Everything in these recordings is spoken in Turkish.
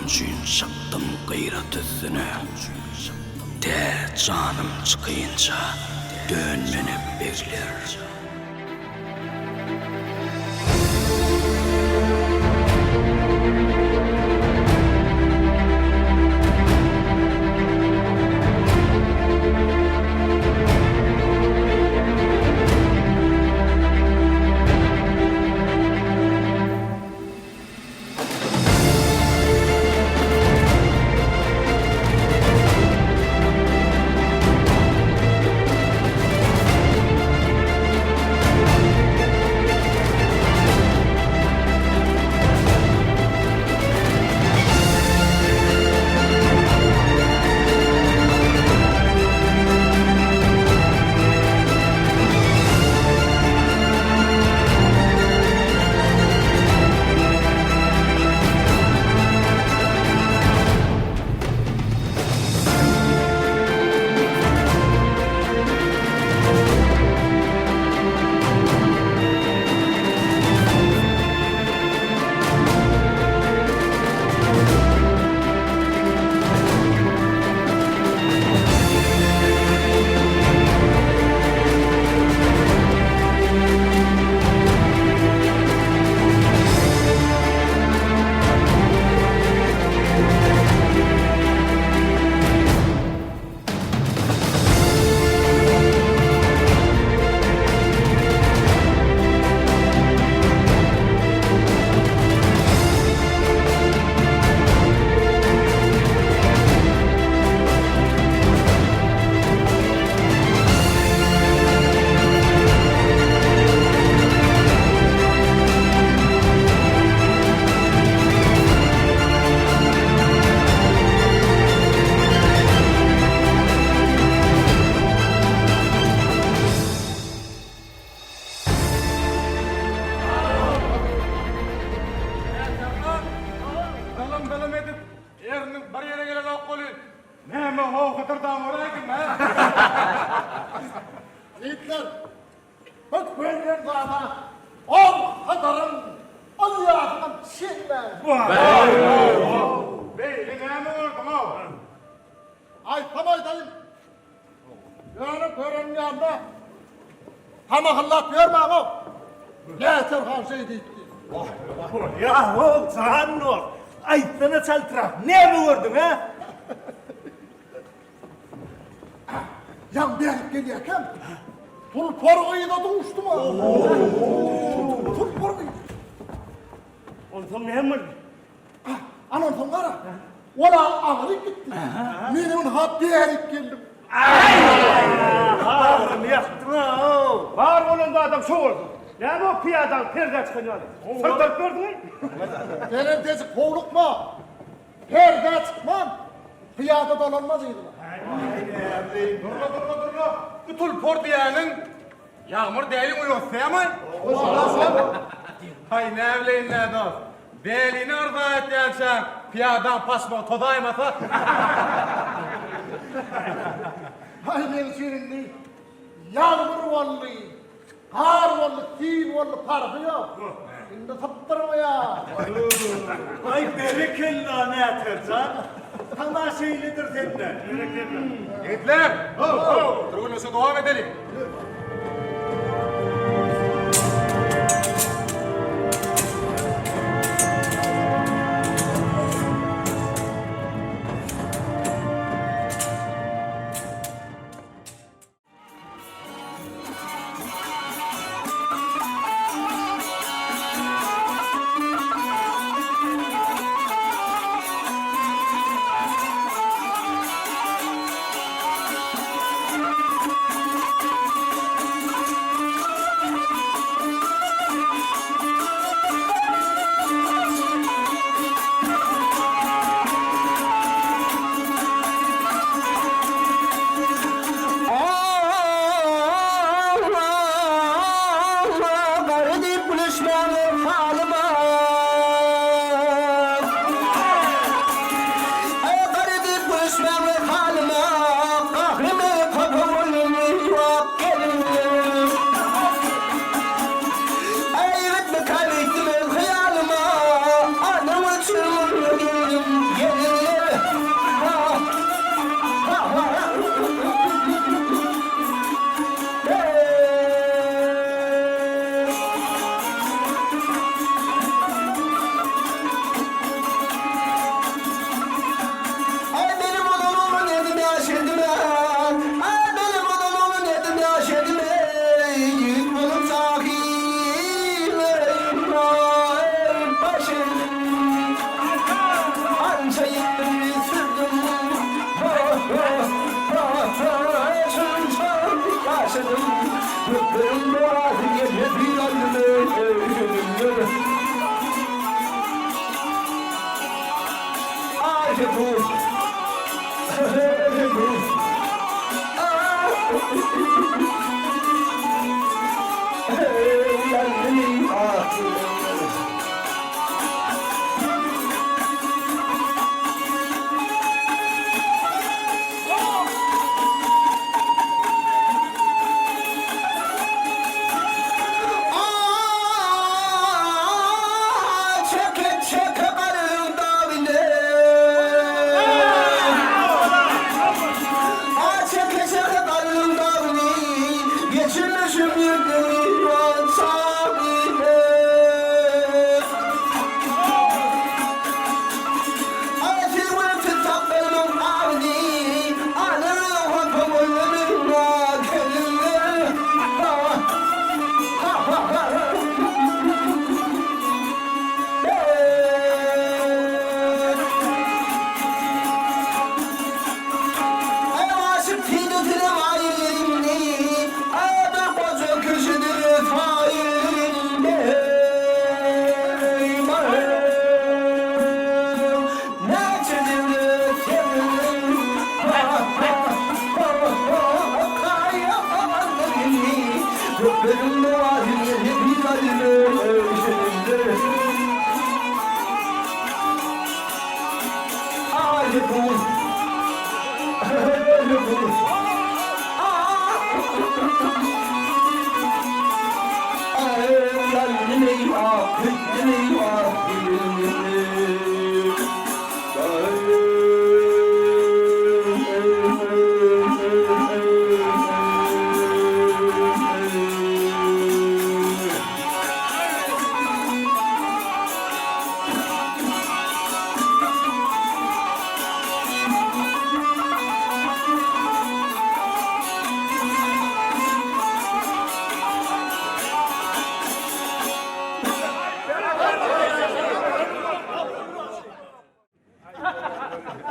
Cün çıktım gayret üstüne. De canım çıkıyınca dönmenip berler. Yiğitler, bak benden daha on kadarın Allah'ından çiğler. Beyli ne mi vurdum o? Ay tamay dayım. Yani gören yanında hamakıllah görme o. Yeter her şey deyip. Yahu Canur, aytını çaltıra, ne mi vurdun ha? Yan bir geliyken tulporgayı da doğuştu mu? Tulporgayı. Ondan ne mi? Anan sonlara. Ola ağrı gitti. Benim ha bir erik geldim. Ağrım yaktın ha. Var olunda adam şu oldu. Ne bu piyadan perde çıkıyor? Sırtlık gördün mü? Benim tezi kovluk mu? Perde çıkmam. Piyada dolanmaz idi. Durma. Bu tulpor diyenin yağmur değilin uyuyorsa mı? Hay ne evleyin ne dost. Değilini arzu et gelsen piyadan pasma todaymasa. Hay benim şirinliği. Yağmur vallahi. Kar vallahi, fil vallahi farkı yok. Şimdi taptırma ya. Ay berekella ne atarsan. Tamaşaylıdır senden. Yiğitler. Durgunlusu devam edelim.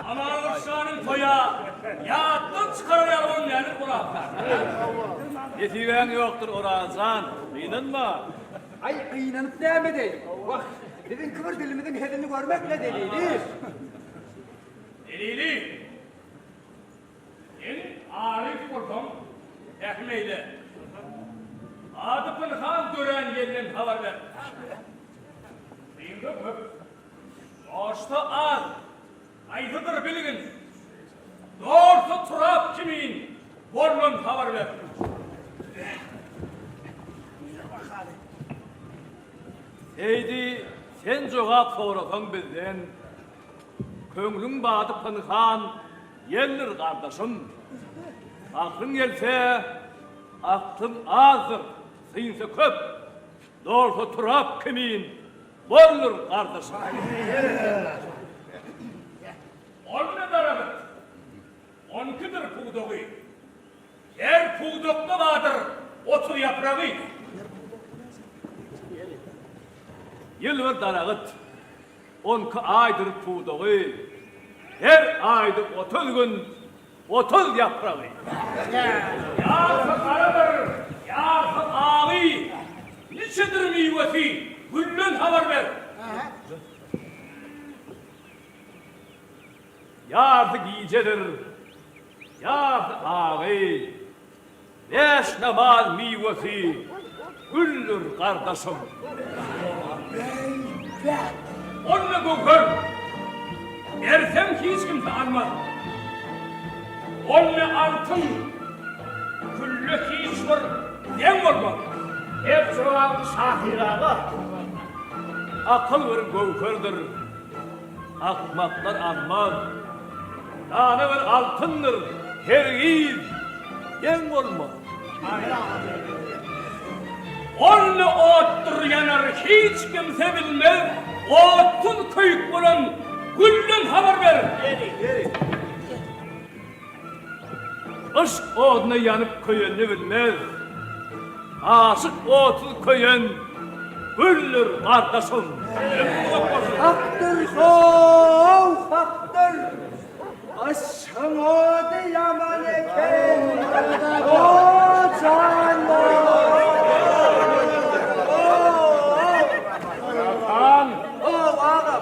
Aman uşağının toya, yattın çıkarayalım yani buna. Yetiven yoktur oransan, kıynanma. Ay kıynanıp devam edeyim. Bak, dedin kıvır dilimizin hedini görmekle deliydi. Delili. En Arif Kurtum, ekmeğiyle. Adıpın han gören yerinin haber ver. Kıyımda öp. Doğuşta az. Aydıdır bilgin. Doğrusu turap kimin? Borlun haber ver. Heydi, sen cevap sorasan bizden. Köңlüň badyp han, yerler kardeşim. Aklın gelse, aklım azdır, sıyınsa köp. Doğrusu turap kimin? Borlur kardeşim. Olma darabıt. Onkidir puğdoğu. Her puğdokta vardır otu yaprağı. Yılvar darağıt, 12 aydır puğdoğu. Her ayda 30 gün, 30 yaprağı. Yarsı karadır, yarsı ağı. Niçedir meyvesi? Güllün haber ver. Yardı giycedir, yardı ağı. Beş namaz meyvesi, güllür kardeşim. Onunla gökör. Ersem ki hiç kimse almaz. Onunla altın. Güllü ki hiç var. Den olmaz. Hep çoğal şahirağı. Akıl bir gökürdür, akmaklar almaz. Tanı bir altındır, hergiz, yen olmaz. Onunla ottur yanar hiç kimse bilmez. Otun köyük bulan güllün haber ver. Aşk oduna yanıp köyünü bilmez. Aşık otsuz köyün, güllür kardeşim. Haktır hov, haktır. Aşkın odu yaman eken. O canım. An, O ağam.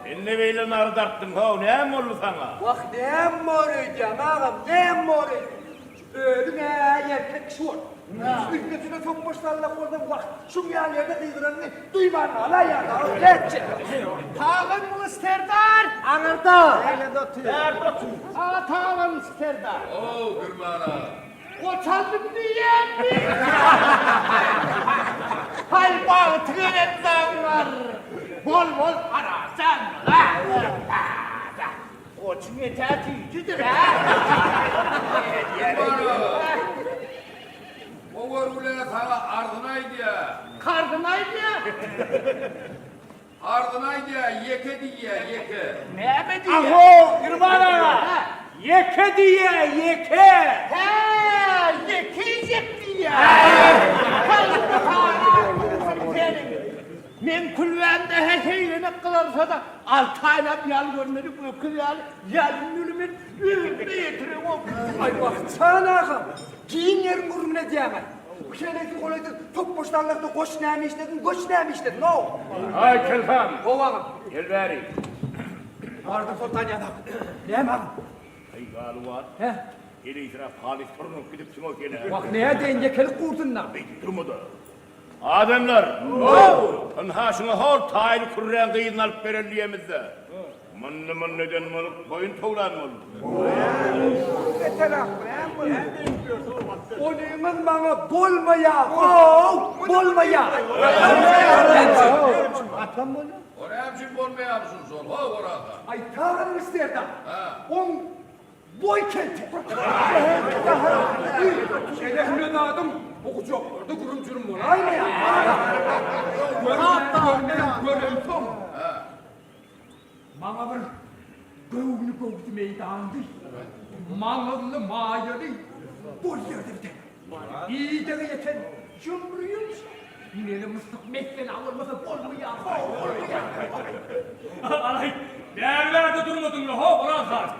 enne beyle nardarttın ha, ne oldu sana? Bak neyem moruyacağım ağam, neyem moruyacağım. Ölü erkek kişi var. Üstüne çok boşlarla koydum vakt. Şu yerlerde kıydıranını duyman ala ya. Gerçek. Tağın mı Sterdar? Anırda. Eyle oturuyor. Aa tağın Sterdar. Oo Gürmana. O çaldım diyen mi? Hay bağı tüyenen var. Bol bol para sen ha. O çünkü tertipçidir ha. O var ulan sana ardınaydı ya. Kardınaydı ya. Ardınaydı ya, yeke diye yeke. Ne be diye? Aho Gürmana. Yeke diye yeke. He, yekecek diye. Hay bu men kulvende her şeyle ne kılarsa da 6 ayla bir yal görmedik bu kız yalın yürümen ürünü yetirim o. Ay bak sana ağam. Giyin yerin kurumuna diyemem. Bu şeyleki kolaydı. Çok boşlarla koş neymi işledin, koş neymi işledin. No. Ay kelfam. O ağam. Gel bari. Vardı sultan yanam. Neyim ağam? Ay galı var. He? Geri itiraf halis torunuk gidip tüm o gene. Bak neye deyince kelik kurdun lan. Durmadı. Adamlar. Anha şuna hor tayını kurren kıyın alıp berelliyemizde. Manlı neden malık boyun toğlan malık. Yeter ağam. Olayımız bana bolma ya. Oo, bolma ya. Atam bunu. Oraya hemşin bolmaya mısın sol? Ha orada. Ay tağın isterdim. On boy kelti. Şerefine dadım. Okucu orada kurumcurum bu. Aynı ya. Görem tom. Bana bir gövünü kovdu meydandı. Mağıllı mağayarı. Bol yerde bir de. İyi de yeten cumruyum. Yine mıstık mekten alırmasa bol mu ya? Alay, değerlerde durmadın mı? Ho, bırak zaten.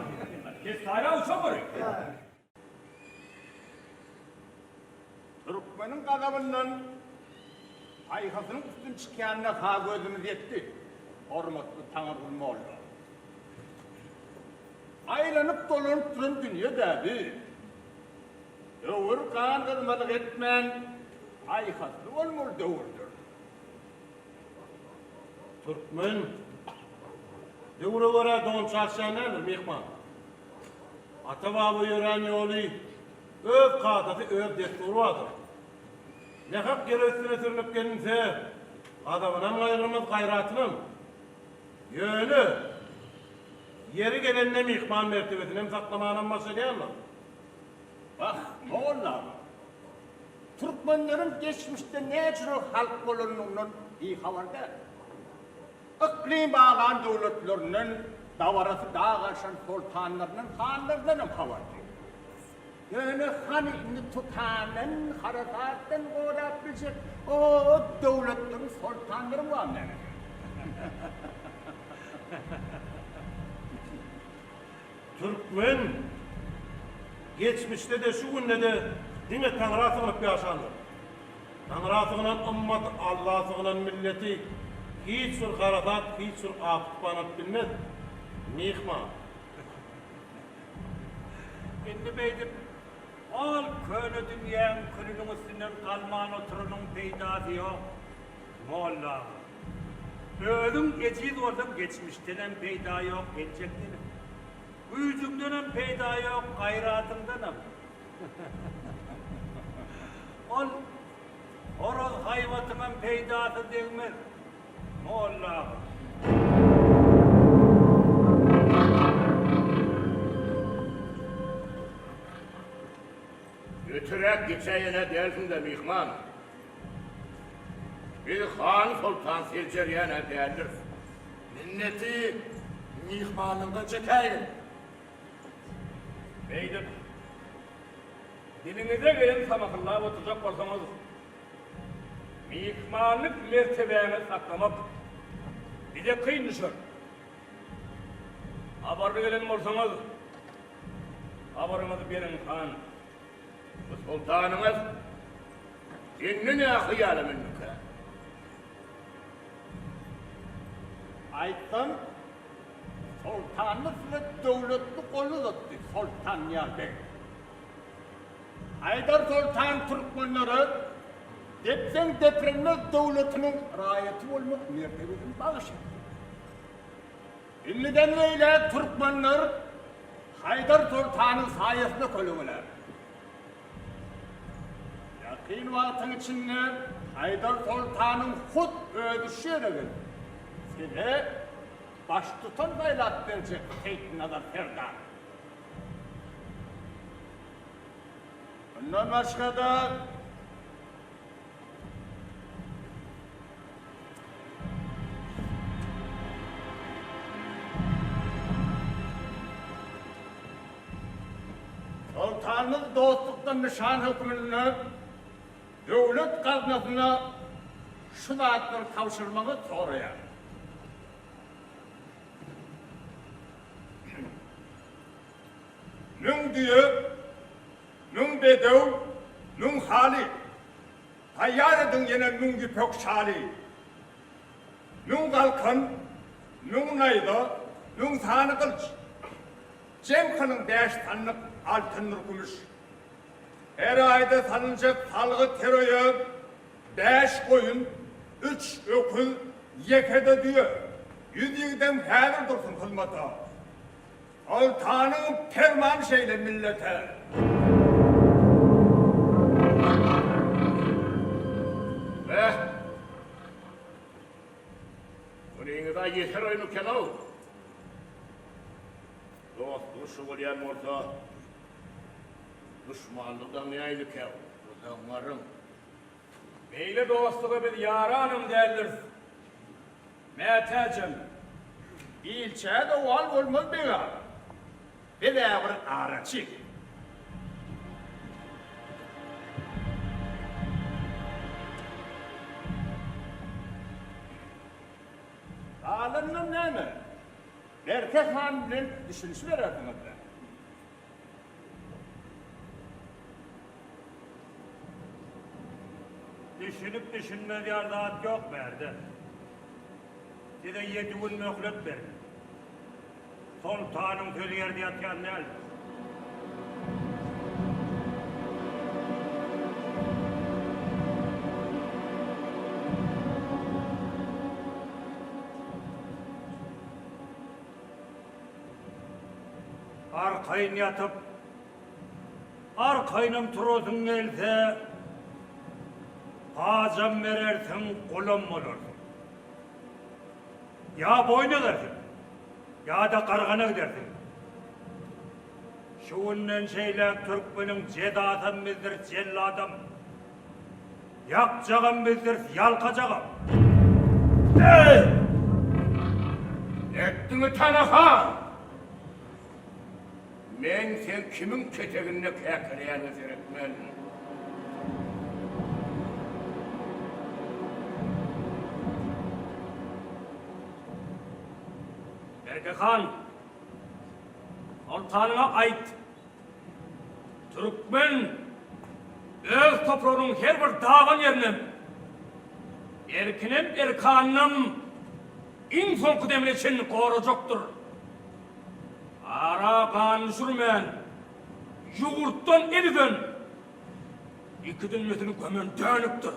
Kes sayra uçamır. Türkmenin kadamından ayhasının üstün çıkanına ha gözümüz yetti. Hormatlı tanrım oldu. Aylanıp dolanıp duran dünya derdi. Dövür kan kızmalık etmen ayhaslı olmur dövürdür. Türkmen dövürü vara don çarşanlardır mihman. Atababı yören yolu öv kağıdatı öv desturu vardır. Ne hak geri üstüne sürünüp gelinse adamına ayrılmaz gayratının yönü yeri gelenine mihman mertebesine saklamanın başarıya mı? Bak oğullar Türkmenlerin geçmişte ne tür halk bulunduğunun iyi haberde. İklim bağlan devletlerinin davarası dağ karşın sultanlarının hanlarının haberde. Yani hani tutanın harekatın uğrayabilecek o devletlerin sultanları var ne? Türkmen geçmişte de şu günde de dine Tanrı sığınıp yaşandı. Tanrı sığınan ümmet, Allah sığınan milleti hiç bir harekat, hiç bir afet banat bilmez. Mihma. Şimdi beydim, al köyünü dünyanın kırılın üstünden kalman oturunun peydası yok. Molla. Ölüm geçiyiz oradan geçmişten peyda yok, geçecekten. Büyücükten peyda yok, gayratından. Ol, horoz hayvatının peydası değilmez. Molla. Götürek geçeyine dersin de mihman. Bir Han Sultan Silceriyene derdir. Minneti mihmanında çekeyim. Beydim, dilinize gelin samakıllığa oturacak olsanız, mihmanlık mertebeni saklamak bize kıyın düşer. Haber gelin olsanız, haberinizi verin han. Bu sultanımız dinli ne hıyarı minnüke? Ayttan sultanlık ve devletli kolu tuttu sultan ya bey. Haydar Sultan Türkmenleri depsen deprenmez devletinin raiyeti olmak mertebesini bağışladı. Ünlüden öyle Türkmenler Haydar Sultan'ın sayesinde kölüngüler. Yakın vaktin içinde Haydar Sultan'ın hut ödüşü edildi. Seni baş tutan baylat verecek Seyit Nazar Serdar. Bundan başka da Sultanımız dostluktan nişan hükmünü devlet kaznasına şu zatları kavuşturmanı soruyor. Nün diye, nün bedev, nün hali, tayyar edin yine nün yüpök şali. Nün kalkın, nün nayda, nün tanı kılıç. Cemkanın 5 tanlık altın gümüş. Her ayda tanınacak salgı teroyu 5 koyun, 3 öküz, yekede diyor. 100'den fazla dursun hizmete. Sultanın ferman şeyle millete. Ve buraya da yeter oyunu kenal. Dost duşu olayan orta düşmanlıktan ne aylık ya? Uzanlarım. Beyle dostluğu bir yaranım derler. Metecim. Bir ilçeye de val olmaz bir ağır. Bir de bir ağrıçık. Ağlarının ne mi? Erkek hamilin düşünüsü vererdiniz de. Düşünüp düşünmez yardat yok verdi. Size 7 gün mühlet verdi. Sultanın sözü yerde yatyan ne? Arkayın yatıp arkayınım turozun else Azam verersin, kulum olursun. Ya boyun edersin, ya da kargana gidersin. Şuunnen şeyle Türkmenin cedatan bizdir celladam. Yakacağım bizdir, yalkacağım. Ey! Ettiğini tanıha! Men sen kimin keteğinde kekeleyen öğretmen? Erkekan, sultanına ait Türkmen öz toprağının her bir dağın yerine erkinem erkanım en son kıdemli için koruyacaktır. Ara kan sürmeyen, yoğurttan eriden iki dünyasını gömen dönüktür.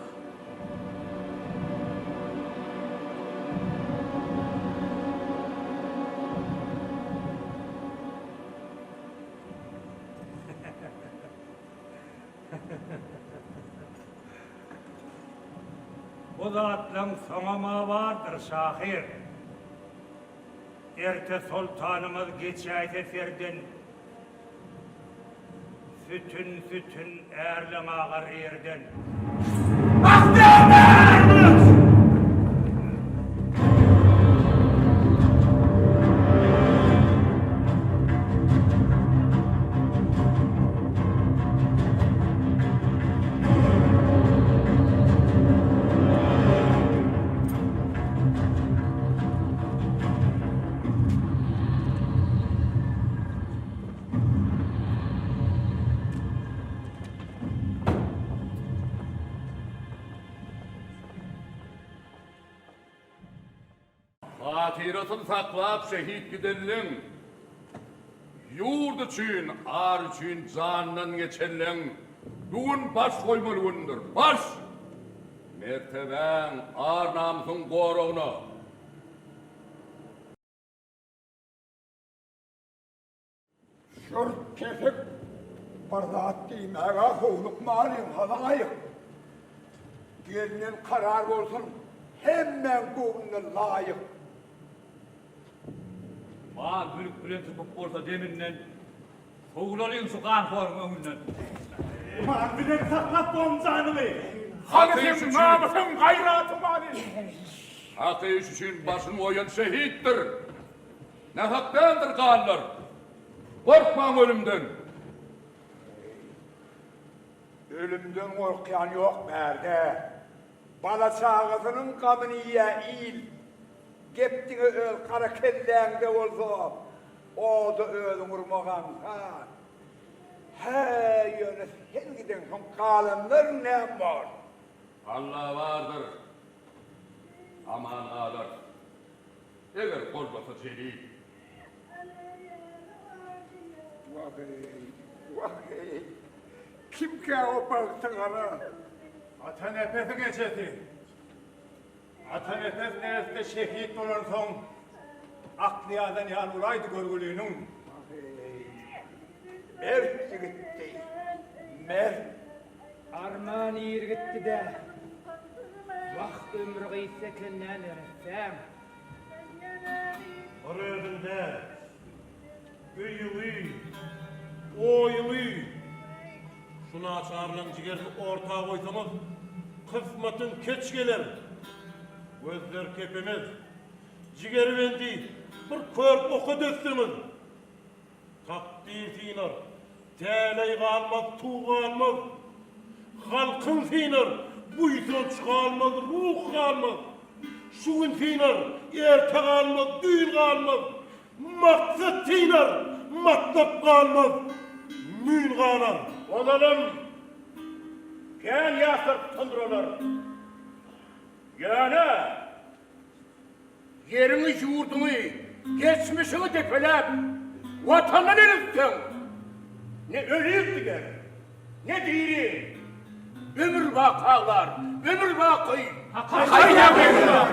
Bu zatlan sonama vardır şahir. Erte sultanımız geçayet eserden sütün erlen ağar erden. Hatiratını saklap şehit gidenlerin, yurt için, ar için canından geçenlerin bugün baş koymalı gündür. Baş! Merteben, ar namusun koruğuna. Şort kesip bardaat diymeğe kovulup malin halayık. Gelinin karar olsun hemen kovuluna layık. Bana bülük bülük tutup orta deminden soğulalım şu kan formundan. Ulan bir de saklap boğumcanı mı? Halisin namusun gayratı malin. Hakkı iş için başını oyan şehittir. Ne haktandır kanlar. Korkmam ölümden. Ölümden korkayan yok berde. Bala çağızının kanını yiye il. Geptini öl kara kelleğinde olsa. O da ölün urmağan ha. He yöne sen giden son kalanlar ne var? Allah vardır. Aman ağlar. Eğer korkmasa celil. Vay. Kim ki o baktın ana? Ata nefesi geçeti. Ata nefes nerede şehit olan son akliyadan yan olaydı görgülüğünün. Mert gitti. Mert. Arman yer gitti de. Vakt ömrü gıysetlerinden öğretsem. Arayadında büyülü, oyulu, şuna çağrılan ciğerini ortağa koysamız kısmetin keç gelir. Gözler kepemiz, ciğeri vendi, bir kör oku döktünüz. Takdir finar, təley kalmaz, tuğ kalmaz. Halkın finar, buysun çıkalmaz, ruh kalmaz. Şuun finar, erte kalmaz, düğün kalmaz. Maksat finar, matlap kalmaz, mün kalan. Olalım. Gen yasır tındıralar. Yani yerini yurdunu, geçmişini tepelep, vatanını erittin. Ne ölüyüp gider, ne diri. Ömür vakağlar, ömür vakı. Kaynak evler.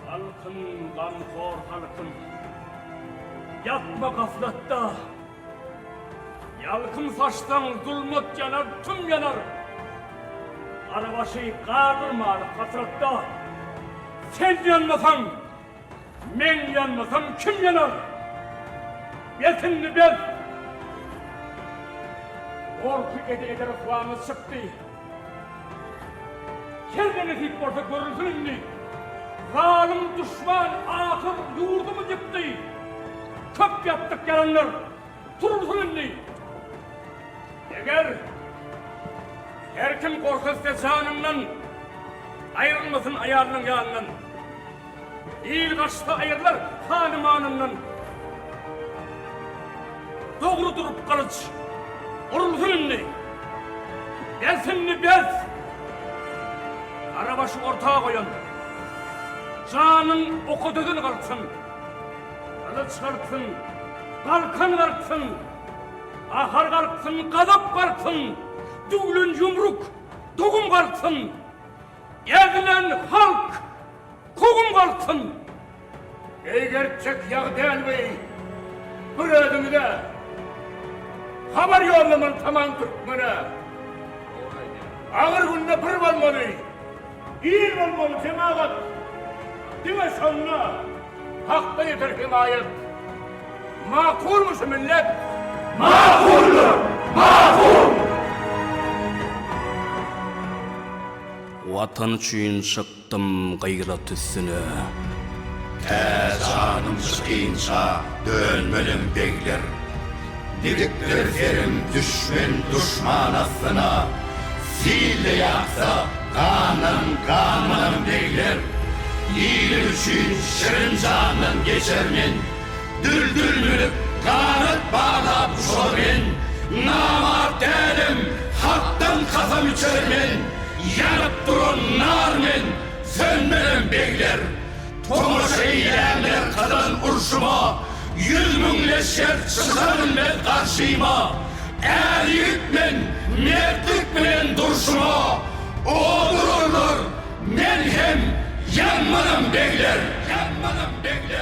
Halkın kanfor halkın. Yatma gaflatta. Yalkın saçtan zulmet yanar, tüm yanar. Arabaşı kaldırma kasratta. Sen yanmasan, men yanmasam kim yanar? Yetinli ben. Korku ede rıfağımız çıktı. Kendini tip orta görürsün inni. Zalim düşman ahır yurdumu yıktı. Köp yaptık yalanlar. Durursun inni. Eğer her kim korkası canından ayrılmasın ayarının yanından. İyil kaçta ayırlar hanımanından. Doğru durup kılıç. Vurulsun inni. Gelsinli bez. Arabaşı ortağa koyun. Canın oku düzün kalksın. Kılıç kalksın. Kalkan kalksın. Ahar kalksın, gazap kalksın. Düğülün yumruk, doğum kalksın. Ezilen halk, kovum kalksın. Ey gerçek yağ değil mi? Bir özümüze haber yollaman tamam Türkmen'e. Ağır günde bir olmalı. İyi olmalı cemaat. Dime sonuna hakta yeter himayet. Makul musun millet? Makuldur! Makul! Vatan için çıktım gayret üstüne. Canım sıkıyınca dönmelim beyler. Didiklerim düşman aslına. Zille yaksa kanım beyler. İyilik için şirin canın geçermin. Düldülmülük kanıt bağlap şormin. Namart derim haktan kafam içermin. Yanıp durun narmin. Sönmelim beyler. Tomuş eylemler kadın urşuma. 100 bin leşer çıkarın ben karşıma. Eriyikmen, mertlik bilen durşuma, oğurulur, men hem yanmadım beyler, yanmadım beyler.